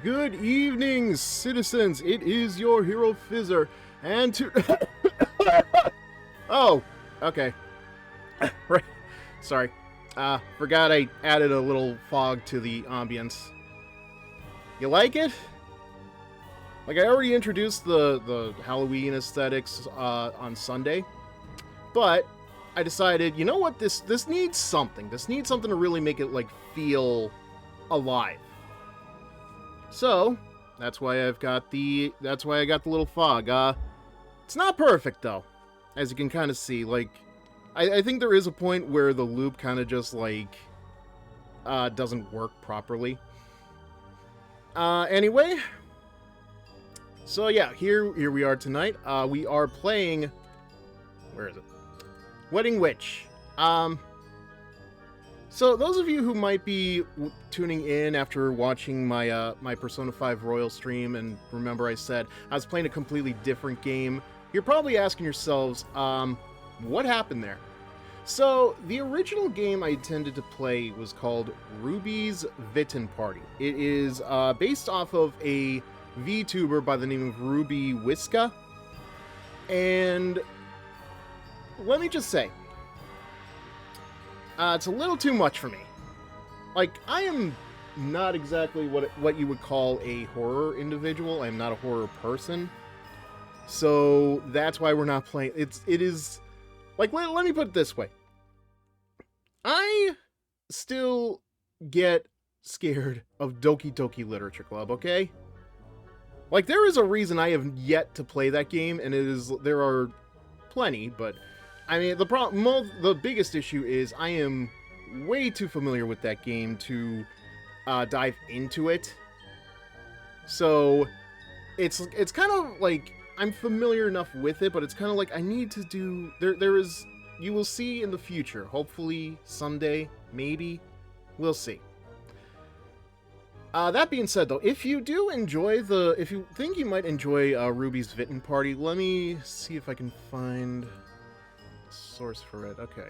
Good evening, citizens. It is your HeroFizzer, and to oh, okay, right. Sorry, forgot I added a little fog to the ambience. You like it? Like I already introduced the Halloween aesthetics on Sunday, but I decided, you know what, this needs something. This needs something to really make it like feel alive. So that's why I got the little fog. It's not perfect though, as you can kind of see. Like, I think there is a point where the loop kind of just like doesn't work properly. Anyway, so yeah, here we are tonight. We are playing. Where is it? Wedding Witch. So those of you who might be tuning in after watching my my Persona 5 Royal stream, and remember I said I was playing a completely different game, you're probably asking yourselves, what happened there? So the original game I intended to play was called Ruby's Vitten Party. It is based off of a VTuber by the name of Ruby Whiska, and let me just say, it's a little too much for me. Like, I am not exactly what you would call a horror individual. I am not a horror person. So that's why we're not playing. It is like, let me put it this way. I still get scared of Doki Doki Literature Club, okay? Like, there is a reason I have yet to play that game, and there are plenty, but I mean, the biggest issue is I am way too familiar with that game to dive into it. So it's kind of like I'm familiar enough with it, but it's kind of like I need to do. There is, you will see in the future. Hopefully someday, maybe, we'll see. That being said, though, if you think you might enjoy Ruby's Vitten Party, let me see if I can find source for it. Okay.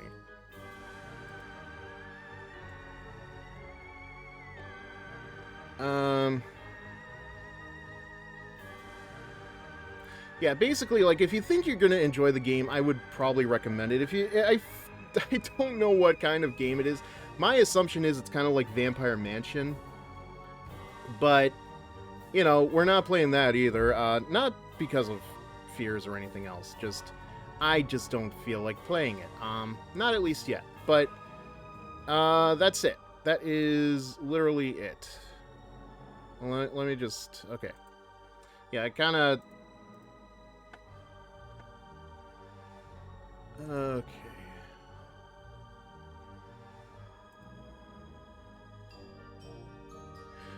Yeah, basically, like, if you think you're gonna enjoy the game, I would probably recommend it. I don't know what kind of game it is. My assumption is it's kind of like Vampire Mansion, but, you know, we're not playing that either. Not because of fears or anything else, I just don't feel like playing it. Not at least yet. But that's it. That is literally it. Let me just... Okay. Yeah, I kind of... Okay.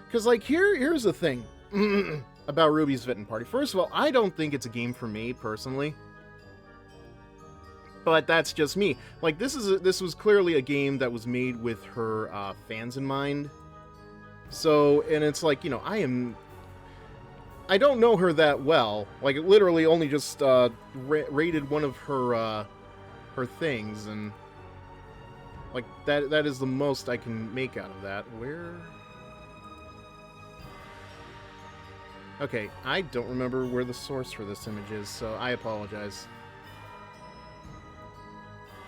Because, like, here's the thing about Ruby's Vitten Party. First of all, I don't think it's a game for me, personally. But that's just me. Like, this was clearly a game that was made with her fans in mind. So, and it's like, you know, I don't know her that well. Like, it literally only just rated one of her her things, and like that is the most I can make out of that. Where? Okay, I don't remember where the source for this image is, so I apologize.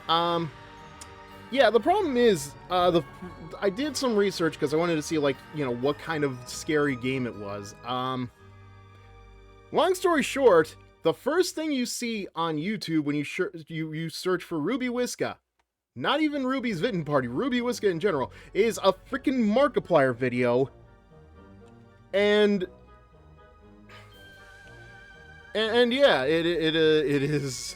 Yeah, the problem is, I did some research because I wanted to see, like, you know, what kind of scary game it was. Long story short, the first thing you see on YouTube when you search for Ruby Whiska, not even Ruby's Vitten Party, Ruby Whiska in general, is a freaking Markiplier video, and yeah, it is.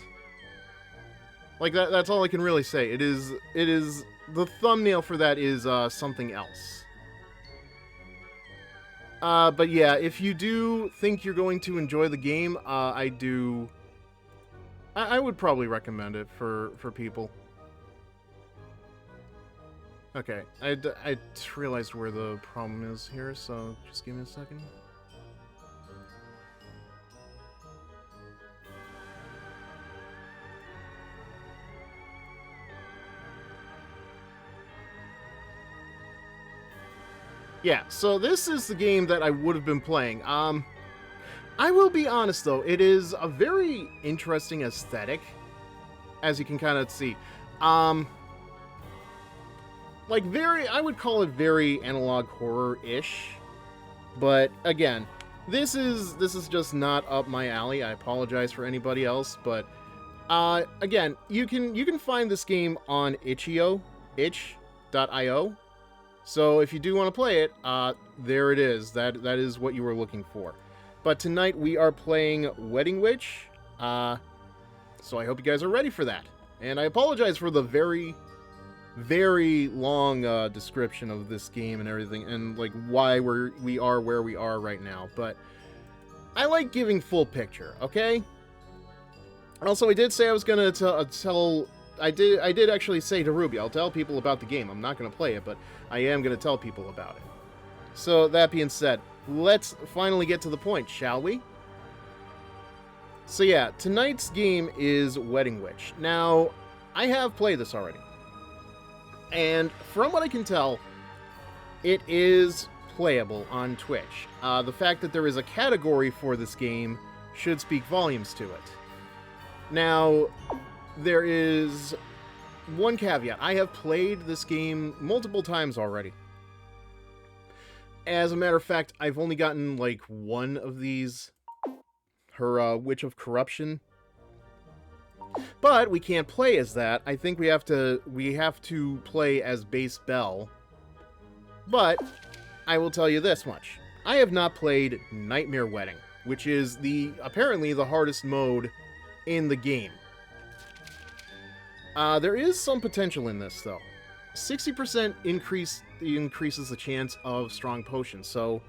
Like, that's all I can really say. It is the thumbnail for that is something else. But yeah, if you do think you're going to enjoy the game, I would probably recommend it for people. Okay, I realized where the problem is here, so just give me a second. Yeah, so this is the game that I would have been playing. I will be honest though, it is a very interesting aesthetic, as you can kind of see. Um, like I would call it very analog horror-ish. But again, this is just not up my alley. I apologize for anybody else, but again, you can find this game on itch.io. So if you do want to play it, there it is. That is what you were looking for. But tonight we are playing Wedding Witch. So I hope you guys are ready for that. And I apologize for the very, very long description of this game and everything, and like why we are where we are right now. But I like giving full picture, okay? Also, I did say I was gonna tell. I did actually say to Ruby, I'll tell people about the game. I'm not gonna play it, but I am gonna tell people about it. So that being said, let's finally get to the point, shall we? So yeah, tonight's game is Wedding Witch. Now, I have played this already. And from what I can tell, it is playable on Twitch. The fact that there is a category for this game should speak volumes to it. Now, there is one caveat. I have played this game multiple times already. As a matter of fact, I've only gotten like one of these, her Witch of Corruption. But we can't play as that. I think we have to play as Base Belle. But I will tell you this much. I have not played Nightmare Wedding, which is apparently the hardest mode in the game. There is some potential in this though. 60% increases the chance of strong potions. So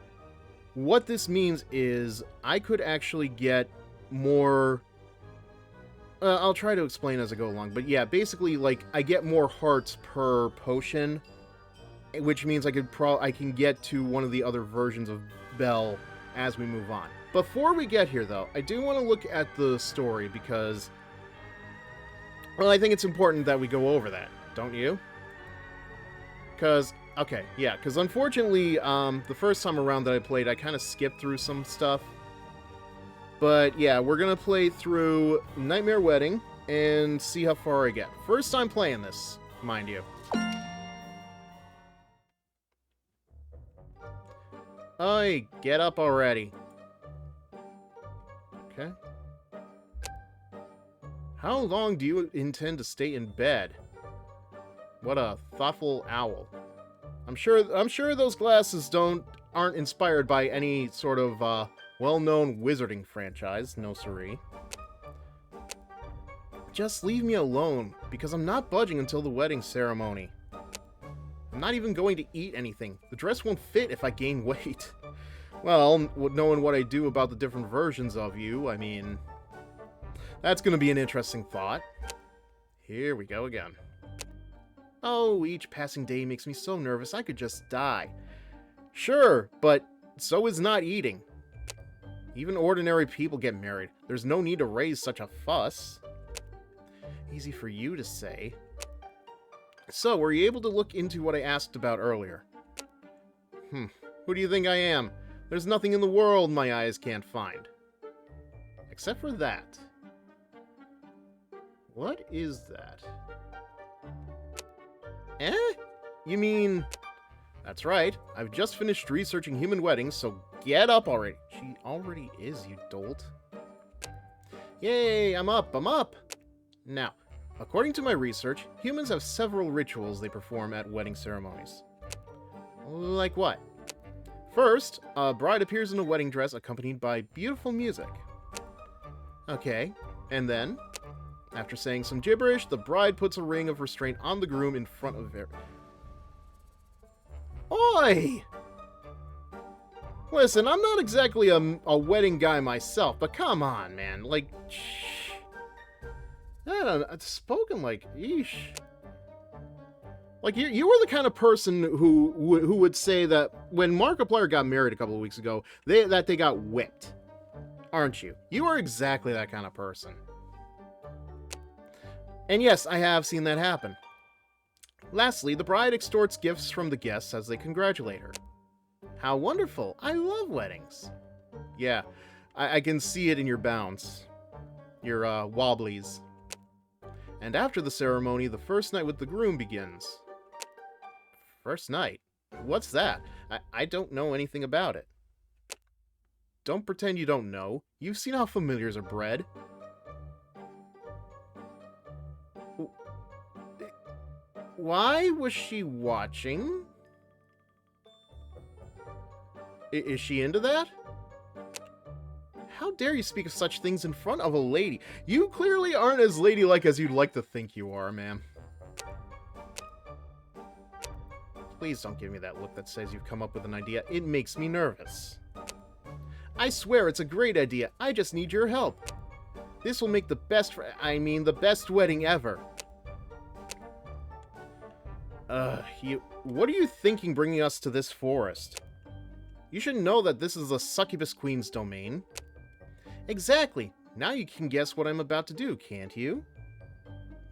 what this means is I could actually get more. I'll try to explain as I go along, but yeah, basically, like, I get more hearts per potion, which means I can get to one of the other versions of Belle as we move on. Before we get here, though, I do want to look at the story because, well, I think it's important that we go over that, don't you? Because, okay, yeah, because unfortunately, the first time around that I played, I kind of skipped through some stuff. But yeah, we're going to play through Nightmare Wedding and see how far I get. First time playing this, mind you. Oi, get up already. Okay. How long do you intend to stay in bed? What a thoughtful owl. I'm sure those glasses aren't inspired by any sort of well-known wizarding franchise, no siree. Just leave me alone, because I'm not budging until the wedding ceremony. I'm not even going to eat anything. The dress won't fit if I gain weight. Well, knowing what I do about the different versions of you, I mean, that's going to be an interesting thought. Here we go again. Oh, each passing day makes me so nervous I could just die. Sure, but so is not eating. Even ordinary people get married. There's no need to raise such a fuss. Easy for you to say. So, were you able to look into what I asked about earlier? Who do you think I am? There's nothing in the world my eyes can't find. Except for that. What is that? Eh? You mean... That's right. I've just finished researching human weddings, so get up already. She already is, you dolt. Yay, I'm up. Now, according to my research, humans have several rituals they perform at wedding ceremonies. Like what? First, a bride appears in a wedding dress accompanied by beautiful music. Okay, and then, after saying some gibberish, the bride puts a ring of restraint on the groom in front of her. Oi! Listen, I'm not exactly a wedding guy myself, but come on, man. Like, shh. I don't know, it's spoken like, eesh. Like, you were the kind of person who would say that when Markiplier got married a couple of weeks ago, that they got whipped. Aren't you? You are exactly that kind of person. And yes, I have seen that happen. Lastly, the bride extorts gifts from the guests as they congratulate her. How wonderful. I love weddings. Yeah, I can see it in your bounce. Your, wobblies. And after the ceremony, the first night with the groom begins. First night? What's that? I don't know anything about it. Don't pretend you don't know. You've seen how familiars are bred. Why was she watching? Is she into that? How dare you speak of such things in front of a lady? You clearly aren't as ladylike as you'd like to think you are, ma'am. Please don't give me that look that says you've come up with an idea. It makes me nervous. I swear it's a great idea. I just need your help. This will make the best, the best wedding ever. What are you thinking bringing us to this forest? You should know that this is the Succubus Queen's domain. Exactly. Now you can guess what I'm about to do, can't you?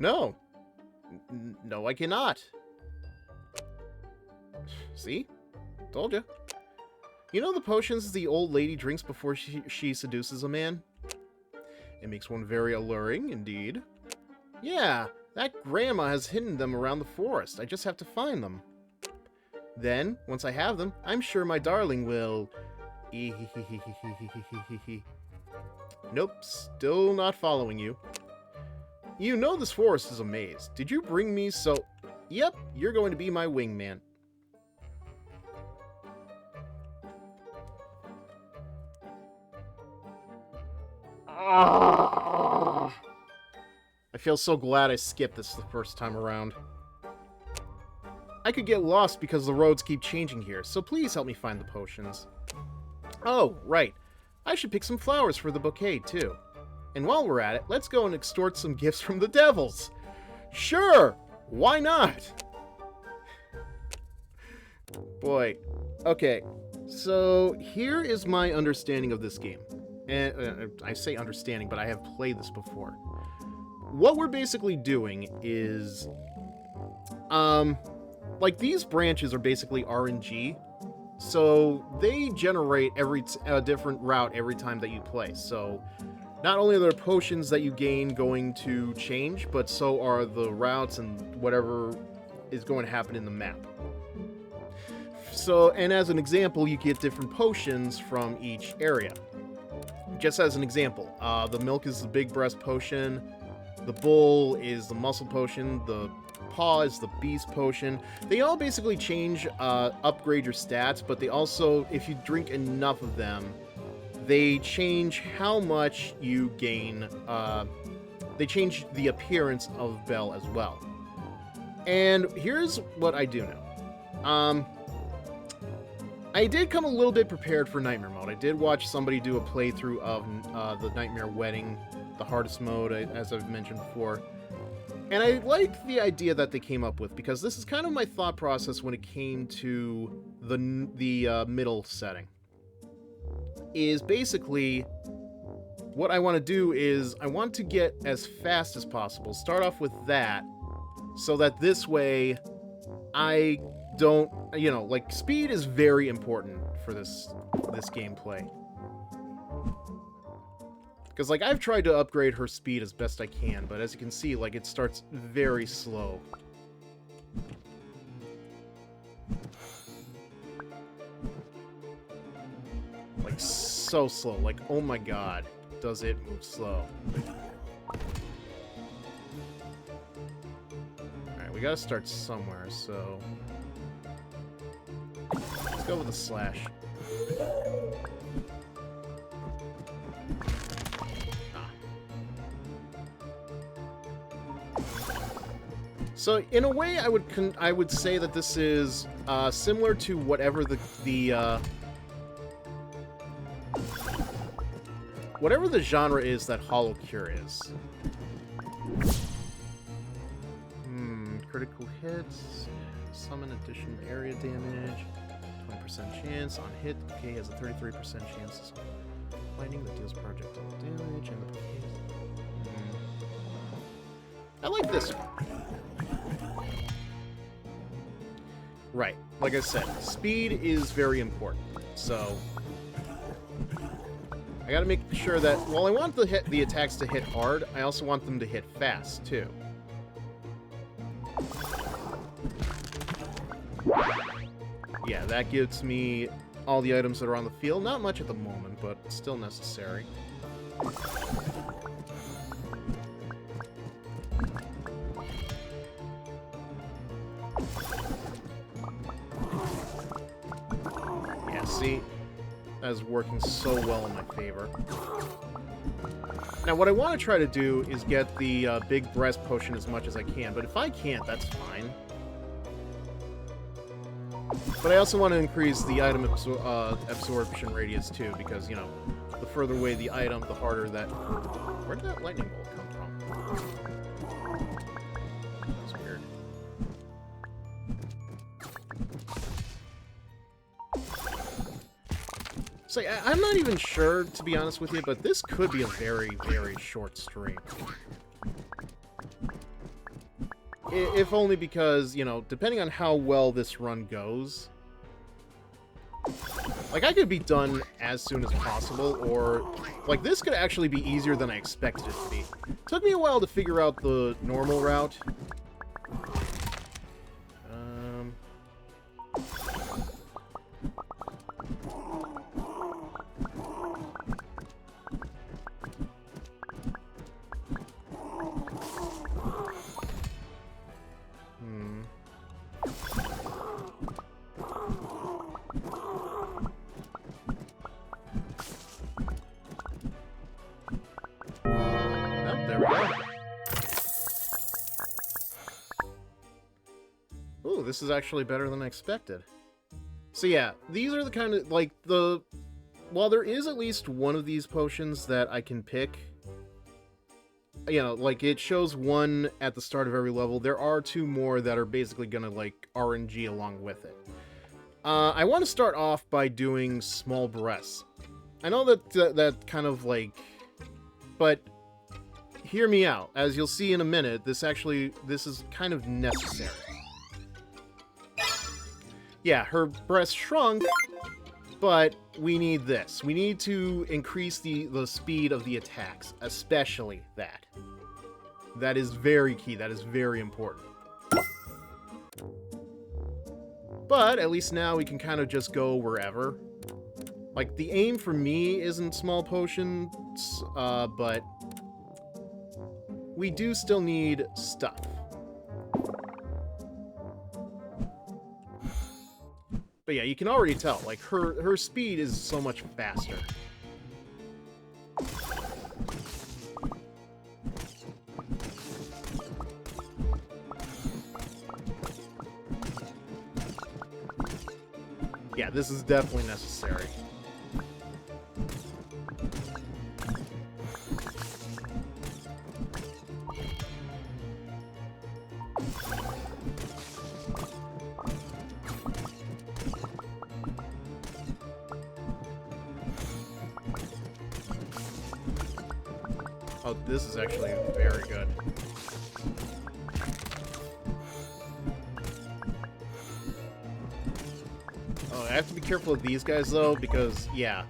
No. No, I cannot. See? Told you. You know the potions the old lady drinks before she seduces a man? It makes one very alluring, indeed. Yeah, that grandma has hidden them around the forest. I just have to find them. Then, once I have them, I'm sure my darling will... Nope, still not following you. You know this forest is a maze. Did you bring me so... Yep, you're going to be my wingman. I feel so glad I skipped this the first time around. I could get lost because the roads keep changing here, so please help me find the potions. Oh, right. I should pick some flowers for the bouquet, too. And while we're at it, let's go and extort some gifts from the devils. Sure! Why not? Boy. Okay, so here is my understanding of this game. And I say understanding, but I have played this before. What we're basically doing is... like, these branches are basically RNG. So they generate a different route every time that you play. So not only are there potions that you gain going to change, but so are the routes and whatever is going to happen in the map. So, and as an example, you get different potions from each area. Just as an example, the milk is the big breast potion, the bull is the muscle potion, the paw is the beast potion. They all basically change, upgrade your stats, but they also, if you drink enough of them, they change how much you gain, they change the appearance of Belle as well. And here's what I do know. I did come a little bit prepared for Nightmare Mode. I did watch somebody do a playthrough of the Nightmare Wedding, the hardest mode, as I've mentioned before. And I liked the idea that they came up with, because this is kind of my thought process when it came to the middle setting. Is basically, what I want to do is, I want to get as fast as possible, start off with that, so that this way, I don't, like, speed is very important for this gameplay. Because, like, I've tried to upgrade her speed as best I can, but as you can see, like, it starts very slow. Like, so slow. Like, oh my god, does it move slow. Alright, we gotta start somewhere, so... let's go with a slash. So in a way, I would say that this is similar to whatever whatever the genre is that Hollow Cure is. Critical hits, summon additional area damage, 20% chance on hit. Okay, has a 33% chance of lightning that deals projectile damage, and the I like this one. Right. Like I said, speed is very important. So I gotta make sure that while I want the attacks to hit hard, I also want them to hit fast, too. Yeah, that gives me all the items that are on the field. Not much at the moment, but still necessary. Yeah, see? That is working so well in my favor. Now, what I want to try to do is get the big breast potion as much as I can, but if I can't, that's fine. But I also want to increase the item absorption radius, too, because, you know, the further away the item, the harder that... Where did that lightning bolt come from? That's weird. So, I'm not even sure, to be honest with you, but this could be a very, very short stream. If only because, you know, depending on how well this run goes... Like, I could be done as soon as possible, or... Like, this could actually be easier than I expected it to be. Took me a while to figure out the normal route. There we go. Ooh, this is actually better than I expected. So yeah, these are the kind of, like, while there is at least one of these potions that I can pick, you know, like, it shows one at the start of every level, there are two more that are basically gonna, like, RNG along with it. I want to start off by doing small breasts. I know that kind of, like, but... Hear me out. As you'll see in a minute, this is kind of necessary. Yeah, her breast shrunk, but we need this. We need to increase the speed of the attacks, especially that. That is very key. That is very important. But at least now we can kind of just go wherever. Like, the aim for me isn't small potions, but... we do still need stuff. But yeah, you can already tell, like, her speed is so much faster. Yeah, this is definitely necessary. Oh, this is actually very good. Oh, I have to be careful of these guys, though, because, yeah.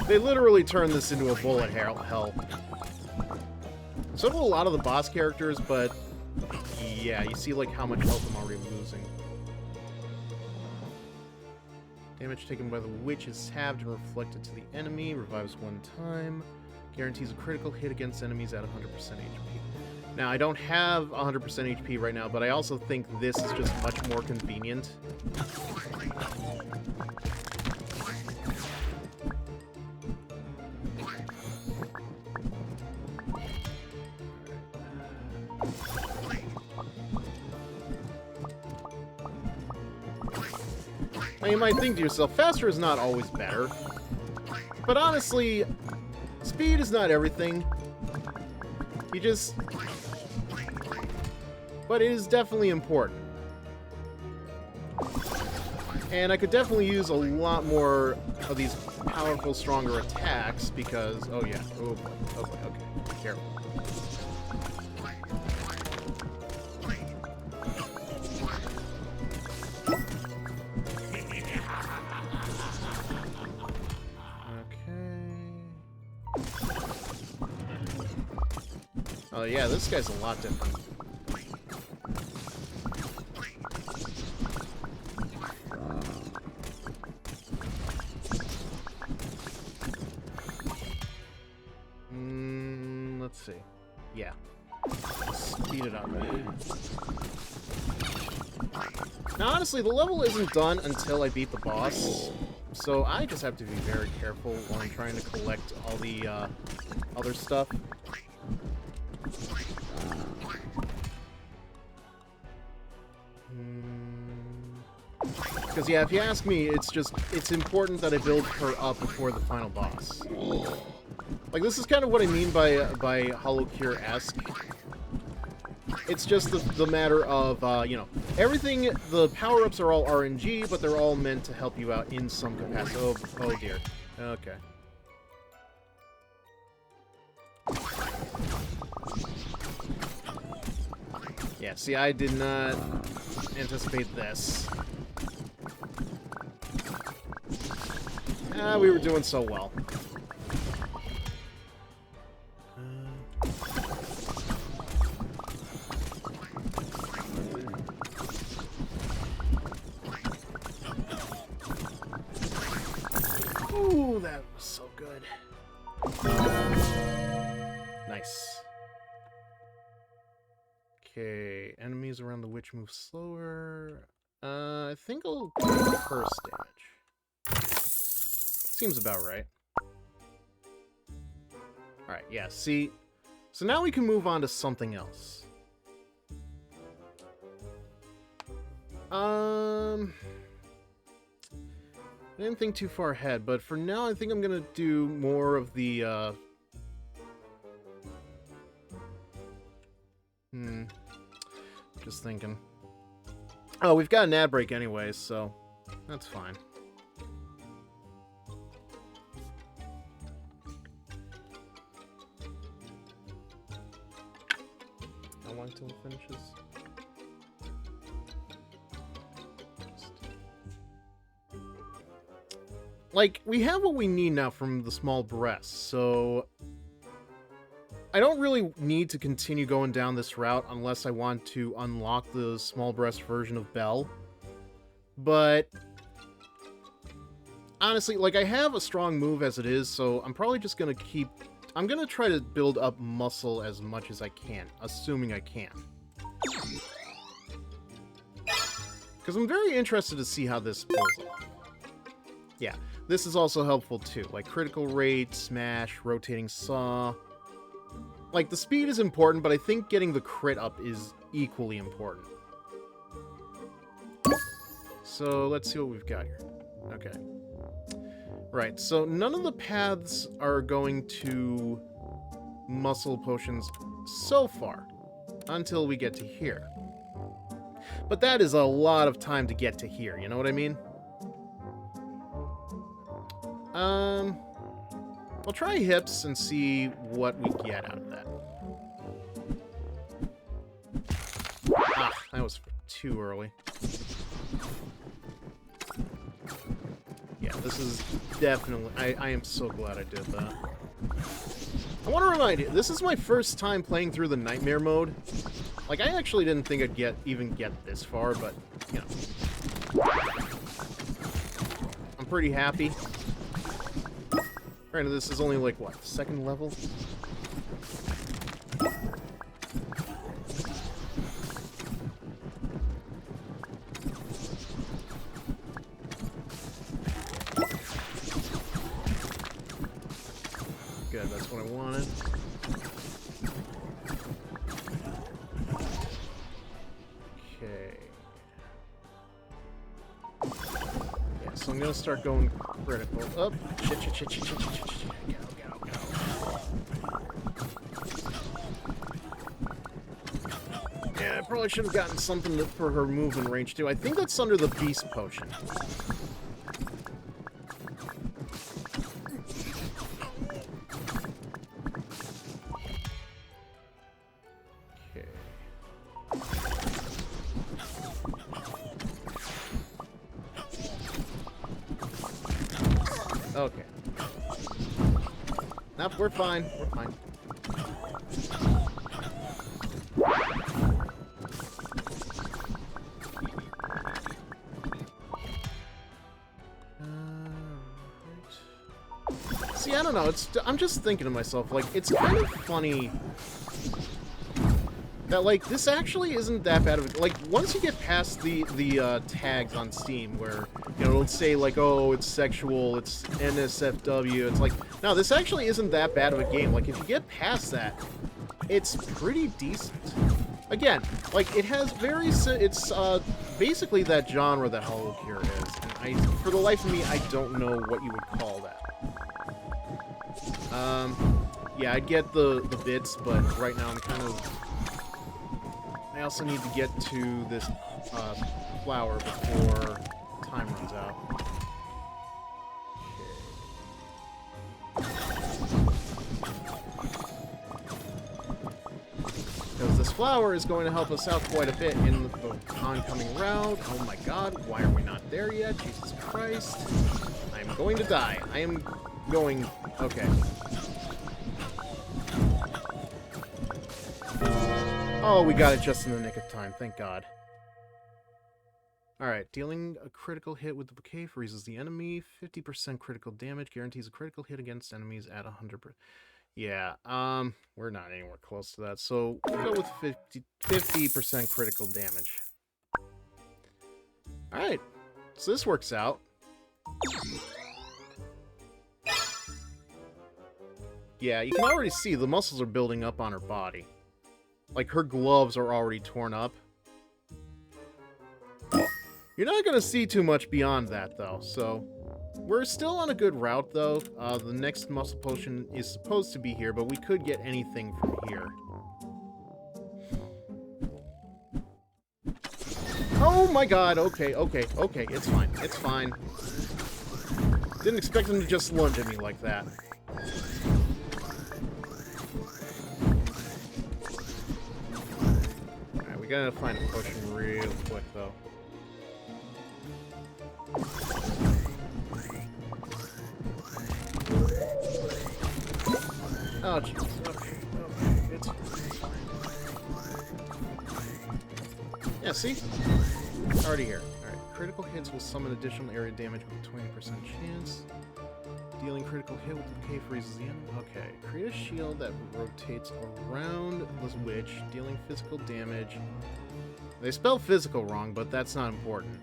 They literally turn this into a bullet hell. So do a lot of the boss characters, but, yeah, you see, like, how much health I'm already losing. Damage taken by the witch is halved and reflected to the enemy. Revives one time. Guarantees a critical hit against enemies at 100% HP. Now, I don't have 100% HP right now, but I also think this is just much more convenient. Now, you might think to yourself, faster is not always better. But honestly, speed is not everything. You just... But it is definitely important. And I could definitely use a lot more of these powerful, stronger attacks because... Oh, yeah. Oh, boy. Oh, boy. Okay. Careful. Oh yeah, this guy's a lot different. Let's see. Yeah. Speed it up. Now, honestly, the level isn't done until I beat the boss, so I just have to be very careful while I'm trying to collect all the other stuff. Because, yeah, if you ask me, it's important that I build her up before the final boss. Like, this is kind of what I mean by Hollow Cure-esque. It's just the matter of, you know, everything, the power-ups are all RNG, but they're all meant to help you out in some capacity. Oh dear. Okay. Yeah, see, I did not anticipate this. We were doing so well. Ooh, that was so good. Nice. Okay, enemies around the witch move slower. I think I'll do first damage. Seems about right. Alright, yeah, see? So now we can move on to something else. I didn't think too far ahead, but for now I think I'm gonna do more of the, just thinking. Oh, we've got an ad break anyways, so that's fine. How long till it finishes? Like, we have what we need now from the small breasts, so I don't really need to continue going down this route unless I want to unlock the small breast version of Belle. But honestly, like, I have a strong move as it is, so I'm probably just gonna keep... I'm gonna try to build up muscle as much as I can, assuming I can. Because I'm very interested to see how this pulls off. Yeah, this is also helpful too, like critical rate, smash, rotating saw. Like, the speed is important, but I think getting the crit up is equally important. So, let's see what we've got here. Okay. Right, so none of the paths are going to muscle potions so far, until we get to here. But that is a lot of time to get to here, you know what I mean? I'll try hips and see what we get out of that. Ah, that was too early. Yeah, this is definitely... I am so glad I did that. I want to remind you, this is my first time playing through the Nightmare mode. Like, I actually didn't think I'd even get this far, but, you know. I'm pretty happy. Granted, this is only, like, what, the second level? Good, that's what I wanted. Okay. Yeah, so I'm gonna start going critical. Oh, shit. Go. Yeah, I probably should have gotten something for her movement range, too. I think that's under the Beast Potion. Okay. Nope, we're fine. We're fine. See, I don't know. I'm just thinking to myself, like, it's kind of funny that, like, this actually isn't that bad of a... Like, once you get past the tags on Steam where, you know, it'll say, like, oh, it's sexual, it's NSFW, it's like, no, this actually isn't that bad of a game. Like, if you get past that, it's pretty decent. Again, like, it has it's, basically that genre that Hollow Cure is, and for the life of me, I don't know what you would call that. Yeah, I'd get the bits, but right now I'm kind of... I also need to get to this flower before time runs out. Because this flower is going to help us out quite a bit in the oncoming route. Oh my god, why are we not there yet? Jesus Christ. I'm going to die. I am going... Okay. Oh, we got it just in the nick of time. Thank God. Alright, dealing a critical hit with the bouquet freezes the enemy. 50% critical damage. Guarantees a critical hit against enemies at 100%. Yeah, we're not anywhere close to that. So, we'll go with 50% critical damage. Alright, so this works out. Yeah, you can already see the muscles are building up on her body. Like, her gloves are already torn up. You're not going to see too much beyond that, though, so... We're still on a good route, though. The next muscle potion is supposed to be here, but we could get anything from here. Oh my god, okay, it's fine, it's fine. Didn't expect them to just lunge at me like that. Alright, we gotta find a potion real quick, though. Oh, jeez. Okay, it's fine. Yeah, see? Already here. Alright, critical hits will summon additional area damage with a 20% chance. Dealing critical hit with the bouquet freezes the enemy. Okay, create a shield that rotates around the witch, dealing physical damage. They spell physical wrong, but that's not important.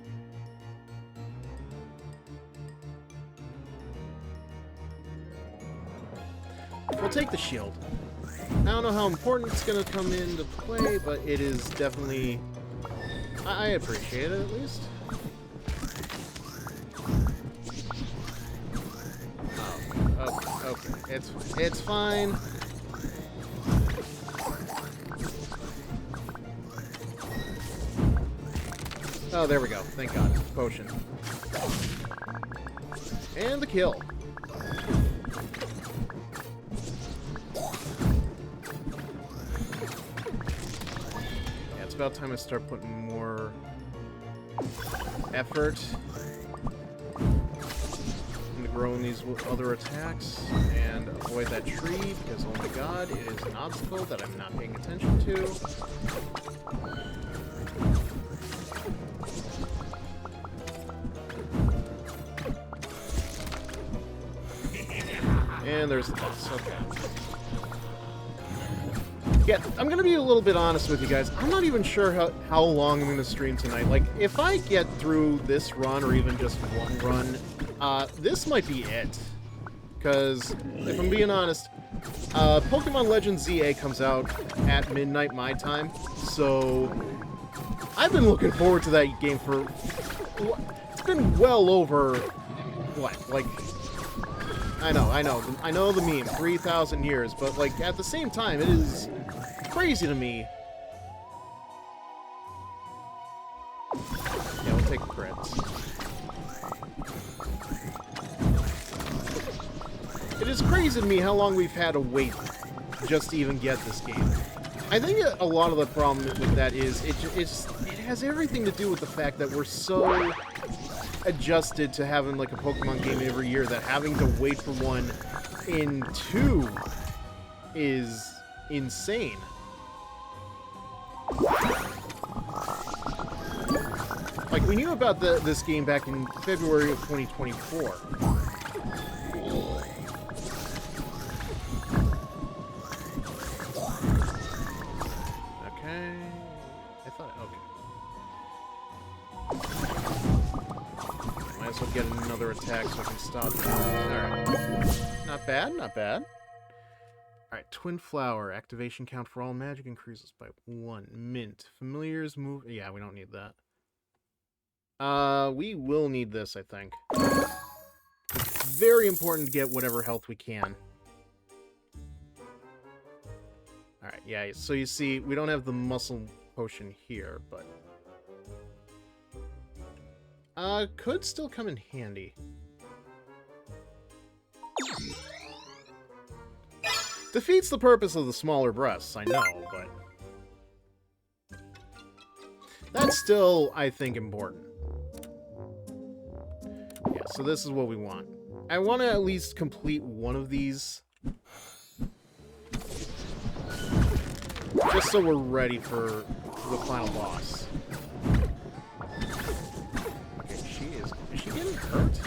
We'll take the shield. I don't know how important it's going to come into play, but it is definitely... I appreciate it, at least. Oh, okay. It's fine. Oh, there we go. Thank God. Potion. And the kill. It's about time I start putting more effort into growing these other attacks and avoid that tree because, oh my god, it is an obstacle that I'm not paying attention to. And there's the boss. Okay. Yeah, I'm gonna be a little bit honest with you guys. I'm not even sure how long I'm gonna stream tonight. Like, if I get through this run, or even just one run, this might be it. Because, if I'm being honest, Pokemon Legends ZA comes out at midnight my time, so I've been looking forward to that game for... It's been well over... What? Like... I know the meme, 3,000 years, but, like, at the same time, it is crazy to me. Yeah, we'll take the crits. It is crazy to me how long we've had to wait just to even get this game. I think a lot of the problem with that is it has everything to do with the fact that we're so adjusted to having like a Pokemon game every year that having to wait for one in 2 is insane. Like, we knew about this game back in February of 2024. thought... Okay. Might as well get another attack so I can stop that. Alright. Not bad, not bad. Alright, Twin Flower. Activation count for all magic increases by 1. Mint. Familiars move... Yeah, we don't need that. We will need this, I think. It's very important to get whatever health we can. Alright, yeah, so you see, we don't have the muscle potion here, but... could still come in handy. Defeats the purpose of the smaller breasts, I know, but... That's still, I think, important. Yeah, so this is what we want. I want to at least complete one of these. Just so we're ready for the final boss. Okay, is she getting hurt?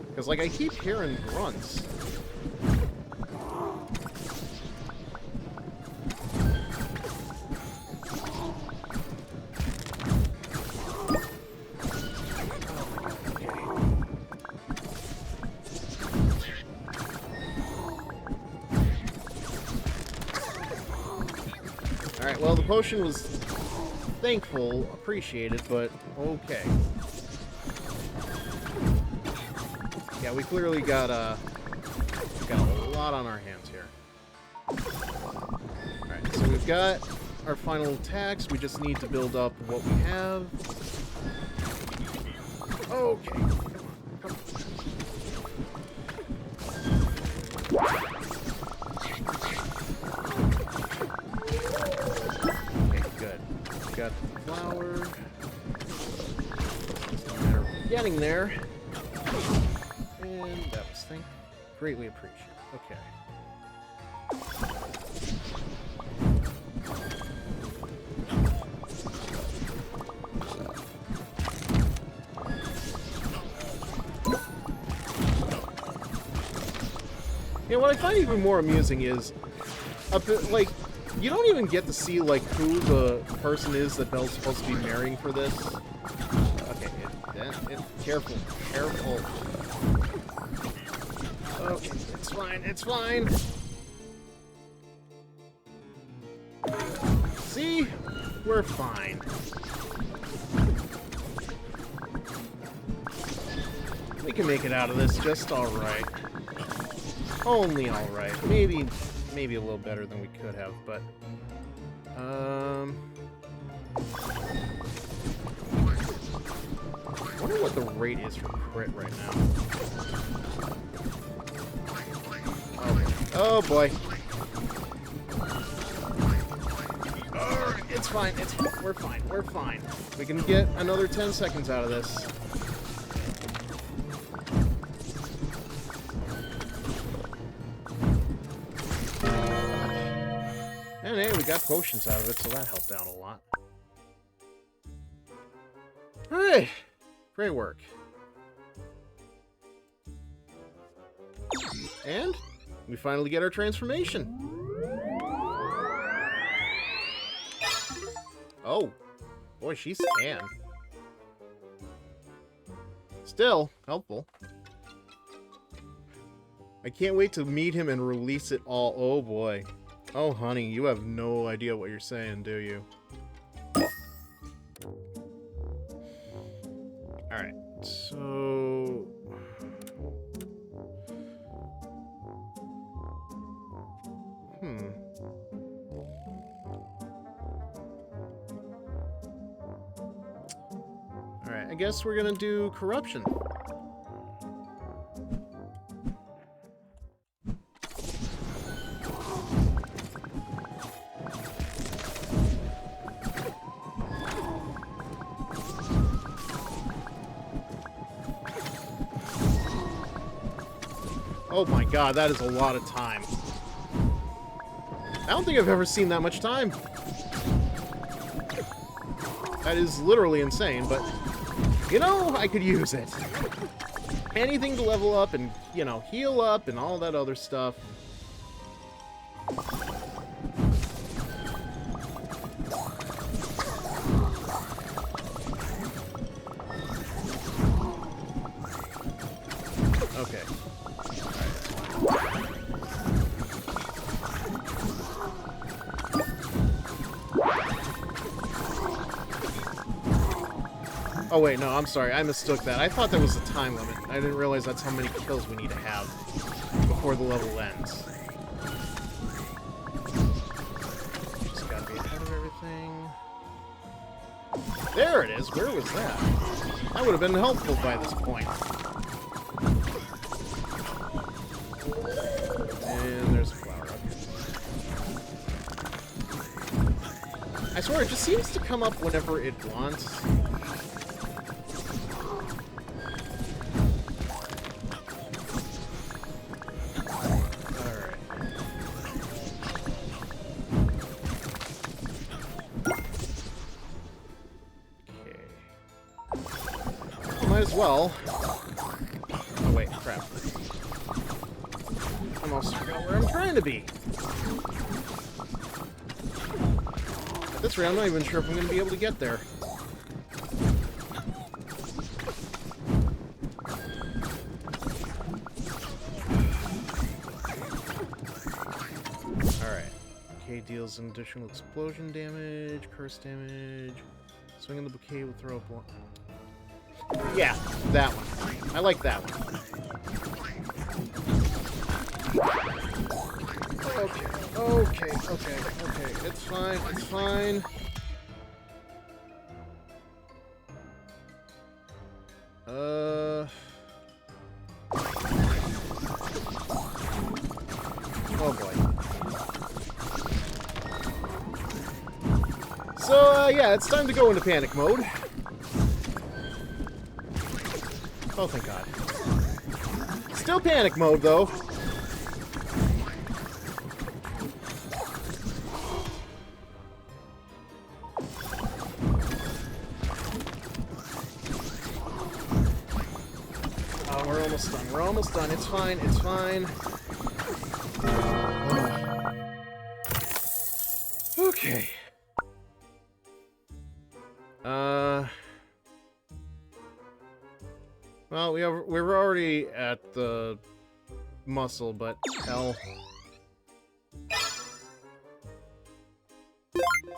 Because, like, I keep hearing grunts. Alright, well, the potion was thankful, appreciated, but okay. Yeah, we clearly got a lot on our hands here. Alright, so we've got our final attacks. We just need to build up what we have. Okay. Come on. Got the flower. Getting there. And that was greatly appreciated. Okay. Yeah, what I find even more amusing is like, you don't even get to see, like, who the person is that Belle's supposed to be marrying for this. Okay, careful. Okay, it's fine. See? We're fine. We can make it out of this just alright. Only alright. Maybe a little better than we could have, but... I wonder what the rate is for crit right now. Oh boy. It's fine. We're fine. We can get another 10 seconds out of this. And hey, we got potions out of it, so that helped out a lot. Alright. Great work. And we finally get our transformation. Oh. Boy, she's tan. Still helpful. I can't wait to meet him and release it all. Oh boy. Oh, honey, you have no idea what you're saying, do you? Alright, so... Alright, I guess we're gonna do corruption. Oh my god, that is a lot of time. I don't think I've ever seen that much time. That is literally insane, but, you know, I could use it. Anything to level up and, you know, heal up and all that other stuff. Oh wait, no, I'm sorry. I mistook that. I thought that was the time limit. I didn't realize that's how many kills we need to have before the level ends. Just gotta be ahead of everything. There it is. Where was that? That would have been helpful by this point. And there's a flower up here. I swear, it just seems to come up whenever it wants. Might as well. Oh wait, crap. I almost forgot where I'm trying to be. At this rate, I'm not even sure if I'm going to be able to get there. Alright. Bouquet deals an additional explosion damage, curse damage. Swinging the bouquet will throw up one. Yeah, that one. I like that one. Okay. It's fine, it's fine. Oh boy. So, yeah, it's time to go into panic mode. Oh, thank God. Still panic mode, though. Oh, we're almost done. We're almost done. It's fine. It's fine. Okay. Well, we're already at the muscle, but hell.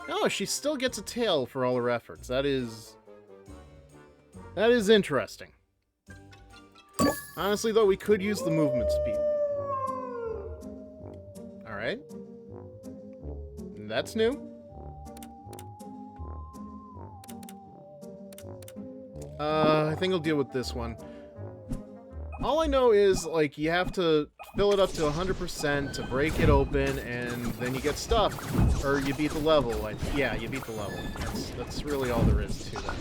Oh, she still gets a tail for all her efforts. That is interesting. Honestly, though, we could use the movement speed. Alright. That's new. I think I'll deal with this one. All I know is, like, you have to fill it up to 100% to break it open, and then you get stuff. Or you beat the level. Like, yeah, you beat the level. That's really all there is to that.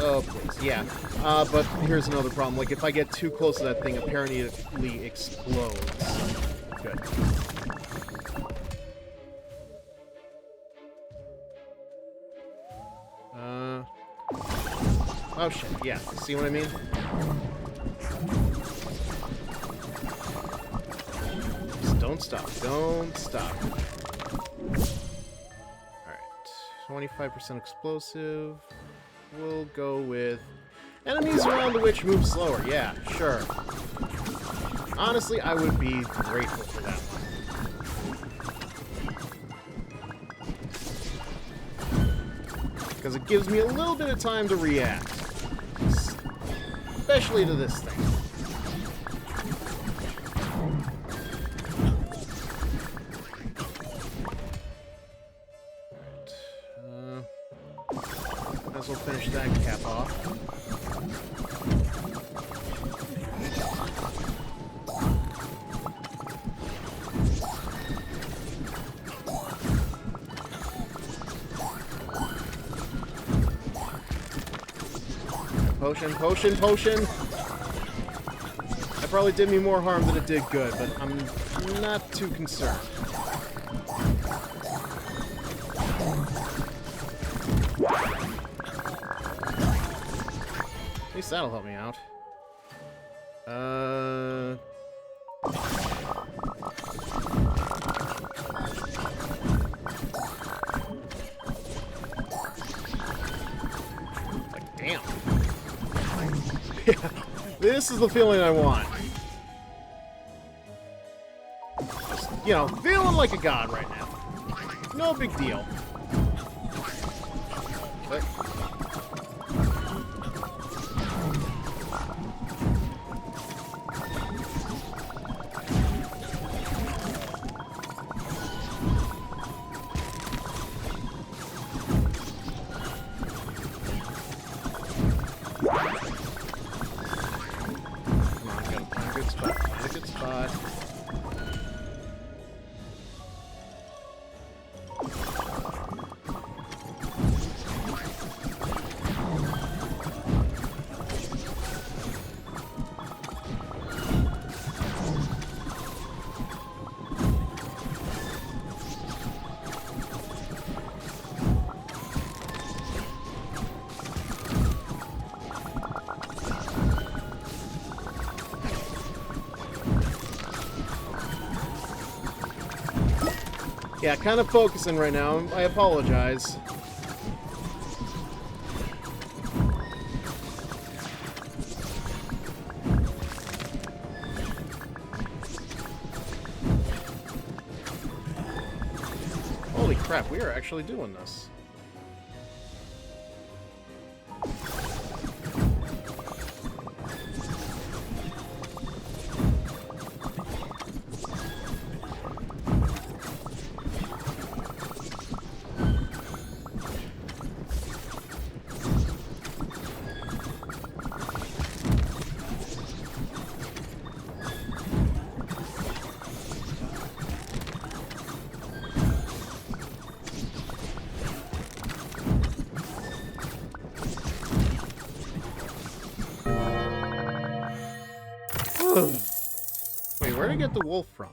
Oh, please, yeah. But here's another problem. Like, if I get too close to that thing, apparently it explodes. Good. Oh, shit. Yeah. See what I mean? Just don't stop. Don't stop. Alright. 25% explosive. We'll go with... enemies around the witch move slower. Yeah, sure. Honestly, I would be grateful for that one. Because it gives me a little bit of time to react. Especially to this thing. Might as well finish that cap off. Potion, potion, potion! That probably did me more harm than it did good, but I'm not too concerned. At least that'll help me out. Like, damn. This is the feeling I want. Just, you know, feeling like a god right now. No big deal. But yeah, kind of focusing right now. I apologize. Holy crap, we are actually doing this. Wait, where'd I get the wolf from?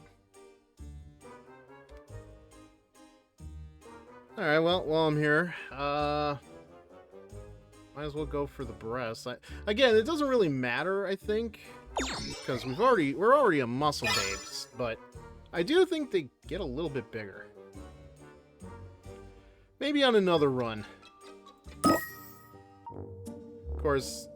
Alright, well, while I'm here, might as well go for the breast. Again, it doesn't really matter, I think, because we're already a muscle babes, but I do think they get a little bit bigger. Maybe on another run. Of course,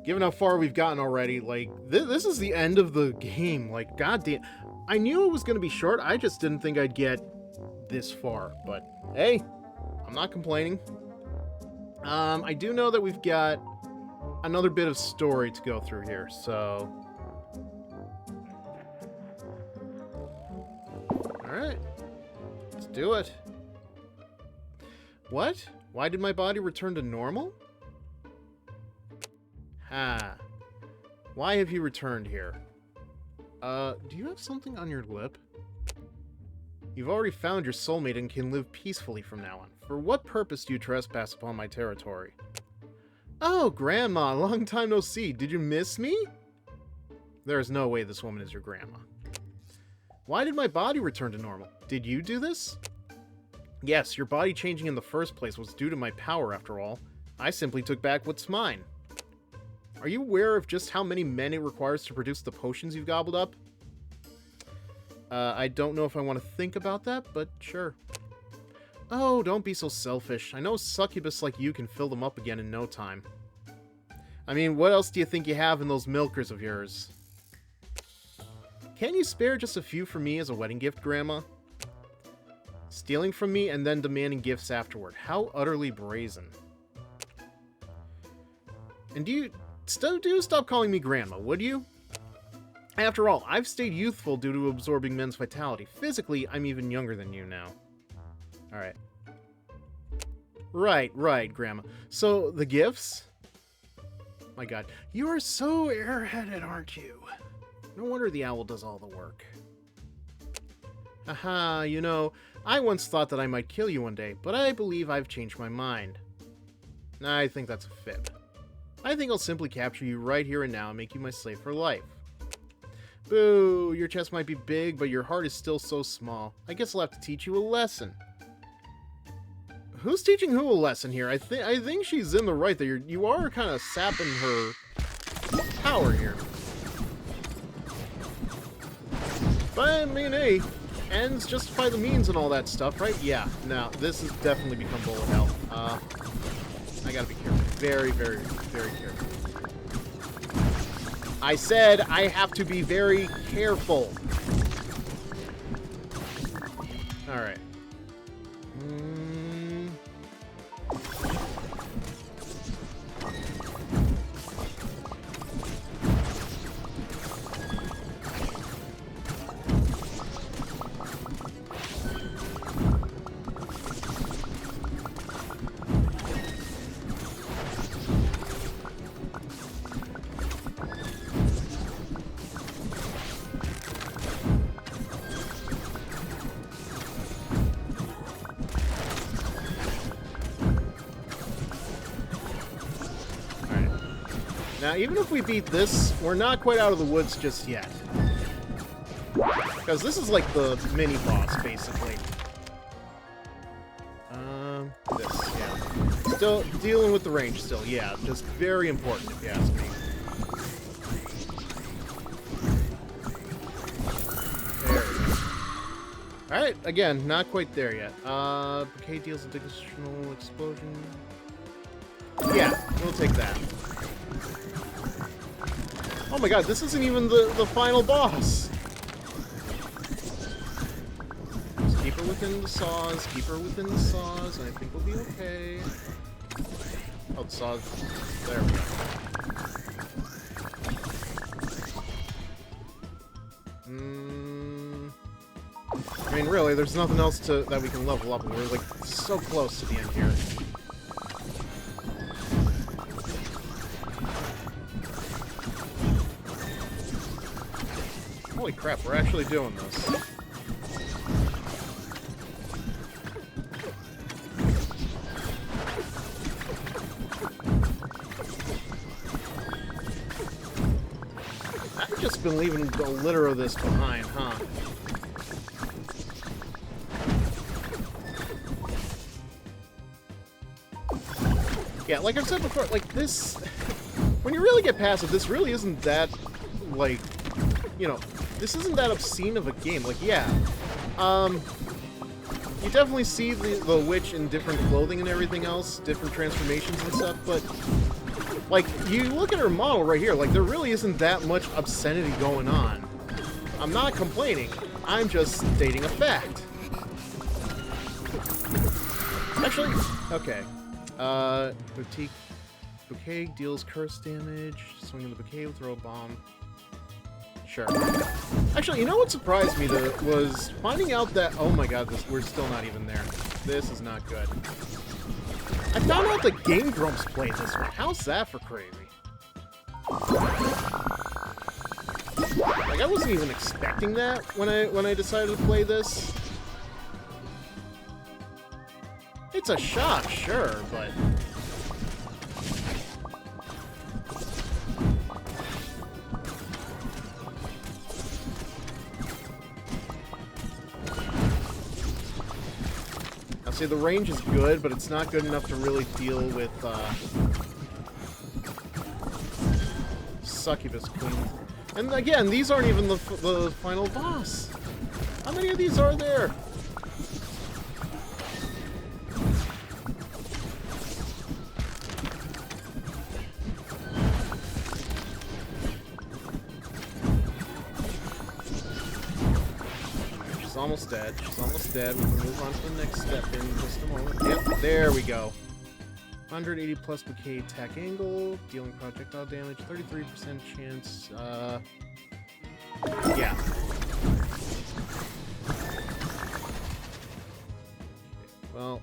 given how far we've gotten already, like, this is the end of the game. Like, goddamn. I knew it was going to be short. I just didn't think I'd get this far. But, hey, I'm not complaining. I do know that we've got another bit of story to go through here, so... Alright. Let's do it. What? Why did my body return to normal? Ah. Why have you returned here? Do you have something on your lip? You've already found your soulmate and can live peacefully from now on. For what purpose do you trespass upon my territory? Oh, Grandma, long time no see. Did you miss me? There is no way this woman is your grandma. Why did my body return to normal? Did you do this? Yes, your body changing in the first place was due to my power, after all. I simply took back what's mine. Are you aware of just how many men it requires to produce the potions you've gobbled up? I don't know if I want to think about that, but sure. Oh, don't be so selfish. I know a succubus like you can fill them up again in no time. I mean, what else do you think you have in those milkers of yours? Can you spare just a few for me as a wedding gift, Grandma? Stealing from me and then demanding gifts afterward. How utterly brazen. And do stop calling me Grandma, would you? After all, I've stayed youthful due to absorbing men's vitality. Physically, I'm even younger than you now. Alright. Right, Grandma. So, the gifts? My god, you are so airheaded, aren't you? No wonder the owl does all the work. Haha, you know, I once thought that I might kill you one day, but I believe I've changed my mind. I think that's a fib. I think I'll simply capture you right here and now and make you my slave for life. Boo, your chest might be big, but your heart is still so small. I guess I'll have to teach you a lesson. Who's teaching who a lesson here? I think she's in the right there. You are kind of sapping her power here. But I mean, hey, ends justify the means and all that stuff, right? Yeah, no, this has definitely become bullet hell. I gotta be careful. Very, very, very careful. I said I have to be very careful. Alright. Now, even if we beat this, we're not quite out of the woods just yet. Because this is like the mini-boss, basically. This, yeah. Still dealing with the range still, yeah. Just very important, if you ask me. There we go. Alright, again, not quite there yet. Bouquet deals additional explosion. Yeah, we'll take that. Oh my god, this isn't even the final boss! Just keep her within the saws, keep her within the saws, and I think we'll be okay. Oh, the saws. There we go. I mean, really, there's nothing else that we can level up, and we're, like, so close to the end here. Holy crap, we're actually doing this. I've just been leaving the litter of this behind, huh? Yeah, like I've said before, like this... When you really get past it, this really isn't that, like... You know, this isn't that obscene of a game. Like, yeah, you definitely see the witch in different clothing and everything else, different transformations and stuff, but, like, you look at her model right here, like, there really isn't that much obscenity going on. I'm not complaining. I'm just stating a fact. Actually, okay. Bouquet deals curse damage. Swinging the bouquet will throw a bomb. Sure. Actually, you know what surprised me, though, was finding out that... Oh my god, we're still not even there. This is not good. I found out that Game Grumps played this one. How's that for crazy? Like, I wasn't even expecting that when I decided to play this. It's a shock, sure, but... See, the range is good, but it's not good enough to really deal with, Succubus Queen. And again, these aren't even the final boss. How many of these are there? She's almost dead. She's almost dead. We can move on to the next step in just a moment. Yep, there we go. 180 plus bouquet attack angle, dealing projectile damage, 33% chance, yeah. Well.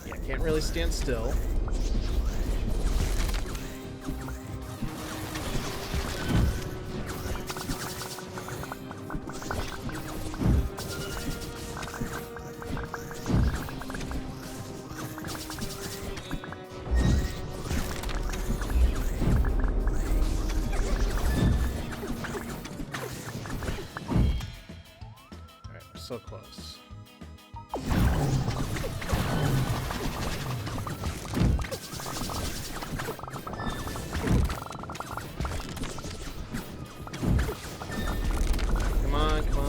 Yeah, can't really stand still. So close. Come on, come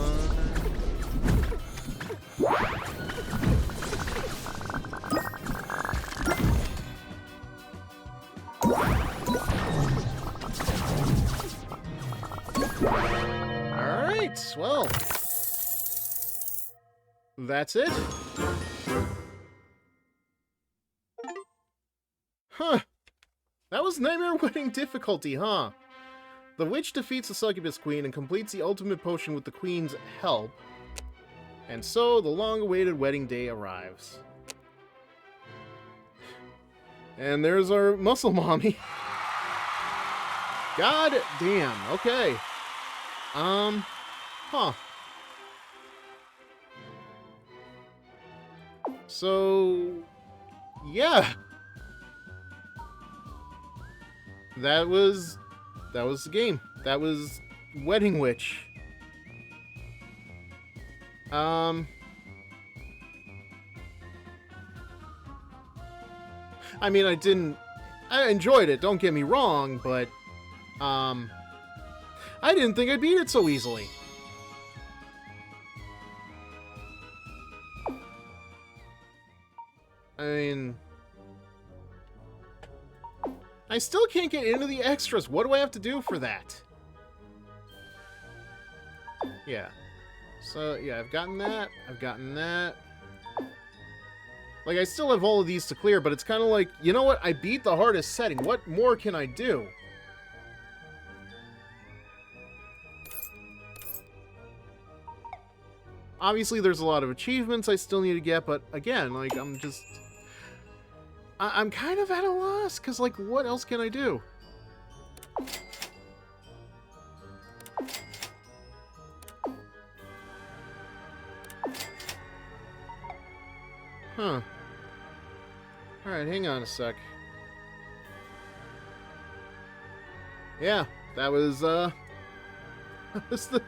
Alright, well. That's it. Huh. That was Nightmare Wedding difficulty, huh? The witch defeats the succubus queen and completes the ultimate potion with the queen's help. And so, the long-awaited wedding day arrives. And there's our muscle mommy. God damn, okay. Huh. So, yeah. That was the game. That was Wedding Witch. I mean, I enjoyed it, don't get me wrong, but, I didn't think I'd beat it so easily. I mean, I still can't get into the extras. What do I have to do for that? Yeah. So, yeah, I've gotten that. I've gotten that. Like, I still have all of these to clear, but it's kind of like, you know what? I beat the hardest setting. What more can I do? Obviously, there's a lot of achievements I still need to get, but again, like, I'm kind of at a loss, because, like, what else can I do? Huh. Alright, hang on a sec. Yeah, that was, that was the...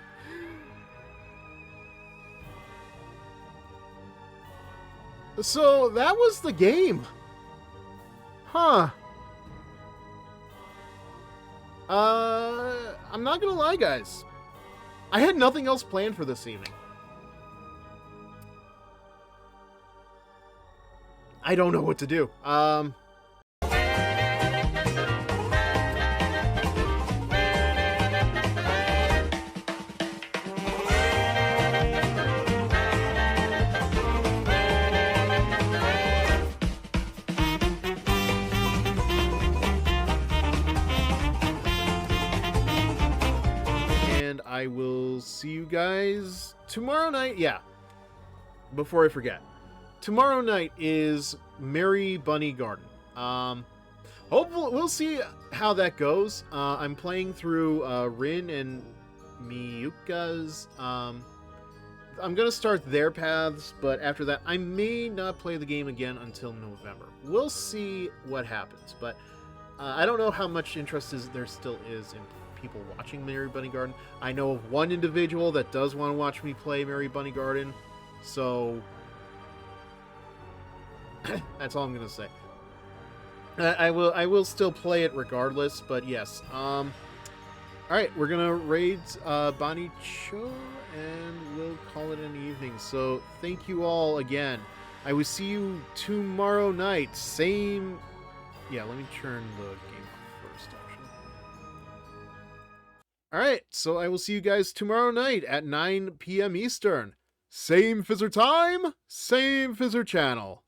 So, that was the game. Huh. I'm not gonna lie, guys. I had nothing else planned for this evening. I don't know what to do. And I will see you guys tomorrow night. Yeah. Before I forget. Tomorrow night is Merry Bunny Garden. Hopefully, we'll see how that goes. I'm playing through Rin and Miyuka's. I'm gonna start their paths, but after that, I may not play the game again until November. We'll see what happens, but I don't know how much interest there still is in people watching Merry Bunny Garden. I know of one individual that does want to watch me play Merry Bunny Garden, so that's all I'm gonna say. I will still play it regardless, but yes. All right, we're gonna raid Bonnie Cho, and we'll call it an evening. So thank you all again. I will see you tomorrow night. Same. Yeah, let me turn the game off first, actually. All right, so I will see you guys tomorrow night at 9 p.m. Eastern. Same Fizzer time, same Fizzer channel.